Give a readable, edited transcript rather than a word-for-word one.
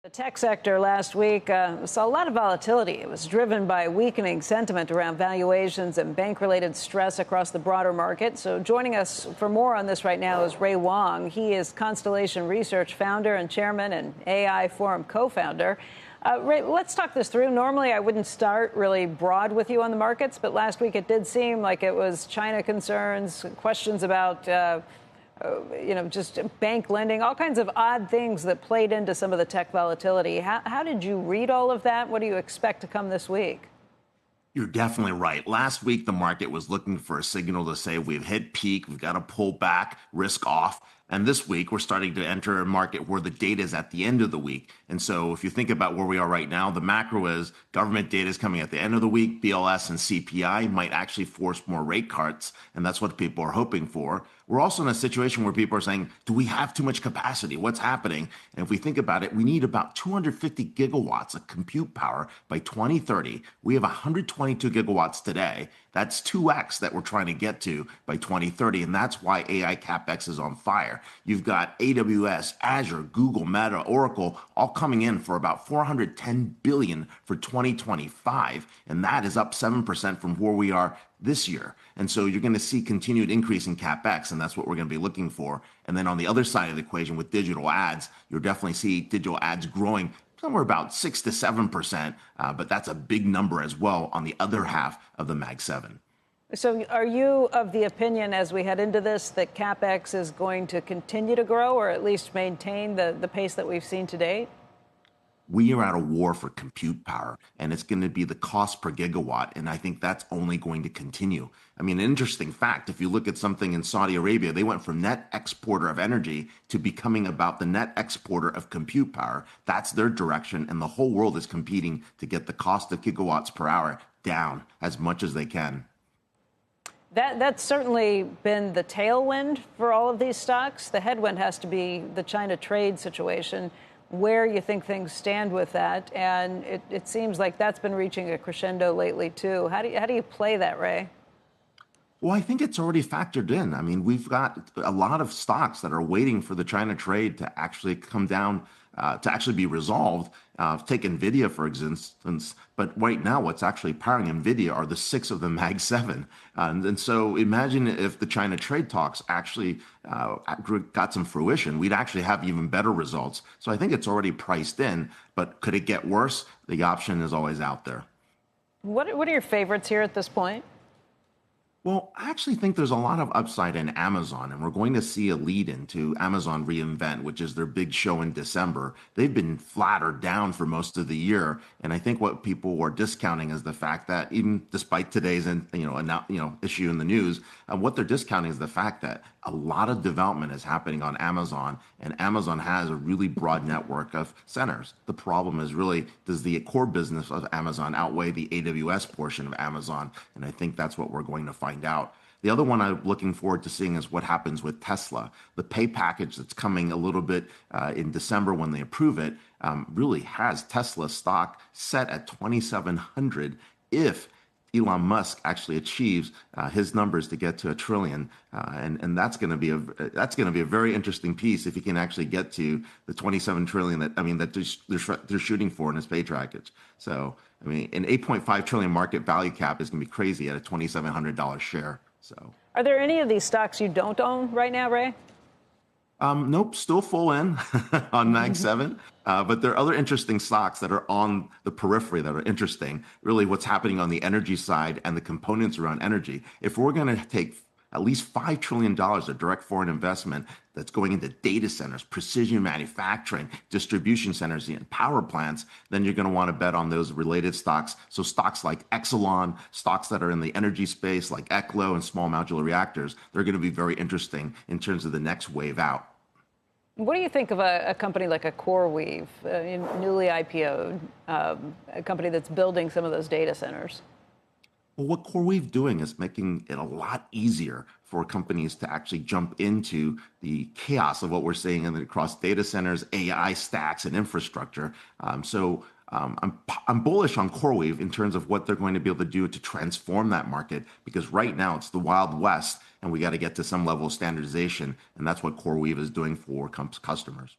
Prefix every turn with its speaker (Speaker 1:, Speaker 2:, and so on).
Speaker 1: The tech sector last week saw a lot of volatility. It was driven by weakening sentiment around valuations and bank-related stress across the broader market. So joining us for more on this right now is Wang. He is Constellation Research founder and chairman and AI Forum co-founder. Ray, let's talk this through. Normally, I wouldn't start really broad with you on the markets, but last week it did seem like it was China concerns, questions about just bank lending, all kinds of odd things that played into some of the tech volatility. How did you read all of that? What do you expect to come this week?
Speaker 2: You're definitely right. Last week, the market was looking for a signal to say we've hit peak, we've got to pull back, risk off. And this week, we're starting to enter a market where the data is at the end of the week. And so if you think about where we are right now, the macro is government data is coming at the end of the week. BLS and CPI might actually force more rate cuts, and that's what people are hoping for. We're also in a situation where people are saying, do we have too much capacity? What's happening? And if we think about it, we need about 250 gigawatts of compute power by 2030. We have 122 gigawatts today. That's 2x that we're trying to get to by 2030. And that's why AI capex is on fire. You've got AWS, Azure, Google, Meta, Oracle, all coming in for about $410 billion for 2025. And that is up 7% from where we are this year. And so you're going to see continued increase in capex, and that's what we're going to be looking for. And then on the other side of the equation with digital ads, you'll definitely see digital ads growing somewhere about 6 to 7%, but that's a big number as well on the other half of the Mag 7.
Speaker 1: So are you of the opinion as we head into this that capex is going to continue to grow or at least maintain the pace that we've seen to date?
Speaker 2: We are at a war for compute power, and it's going to be the cost per gigawatt, and I think that's only going to continue. I mean, an interesting fact, if you look at something in Saudi Arabia, they went from net exporter of energy to becoming about the net exporter of compute power. That's their direction, and the whole world is competing to get the cost of gigawatts per hour down as much as they can.
Speaker 1: That's certainly been the tailwind for all of these stocks. The headwind has to be the China trade situation, where you think things stand with that. And it seems like that's been reaching a crescendo lately, too. How do you play that, Ray?
Speaker 2: Well, I think it's already factored in. I mean, we've got a lot of stocks that are waiting for the China trade to actually come down, to actually be resolved. Take NVIDIA, for instance. But right now, what's actually powering NVIDIA are the 6 of the Mag 7. And so imagine if the China trade talks actually got some fruition, we'd actually have even better results. So I think it's already priced in. But could it get worse? The option is always out there.
Speaker 1: What are your favorites here at this point?
Speaker 2: Well, I actually think there's a lot of upside in Amazon, and we're going to see a lead into Amazon reInvent, which is their big show in December. They've been flat or down for most of the year, and I think what people are discounting is the fact that even despite today's issue in the news, what they're discounting is the fact that a lot of development is happening on Amazon, and Amazon has a really broad network of centers. The problem is really, does the core business of Amazon outweigh the AWS portion of Amazon? And I think that's what we're going to find out. The other one I'm looking forward to seeing is what happens with Tesla. The pay package that's coming a little bit in December when they approve it really has Tesla stock set at 2,700 if Elon Musk actually achieves his numbers to get to $1 trillion, and that's going to be a very interesting piece if he can actually get to the 27 trillion that they're shooting for in his pay package. So I mean, an 8.5 trillion market value cap is going to be crazy at a $2,700 share. So,
Speaker 1: are there any of these stocks you don't own right now, Ray?
Speaker 2: Nope, still full in on Mag 7. But there are other interesting stocks that are on the periphery that are interesting. Really, what's happening on the energy side and the components around energy. If we're going to take at least $5 trillion of direct foreign investment that's going into data centers, precision manufacturing, distribution centers, and power plants, then you're going to want to bet on those related stocks. So stocks like Exelon, stocks that are in the energy space like Eklo and small modular reactors, they're going to be very interesting in terms of the next wave out.
Speaker 1: What do you think of a company like a CoreWeave, newly IPO'd, a company that's building some of those data centers?
Speaker 2: Well, what CoreWeave doing is making it a lot easier for companies to actually jump into the chaos of what we're seeing across data centers, AI stacks, and infrastructure. I'm bullish on CoreWeave in terms of what they're going to be able to do to transform that market, because right now it's the Wild West, and we got to get to some level of standardization, and that's what CoreWeave is doing for customers.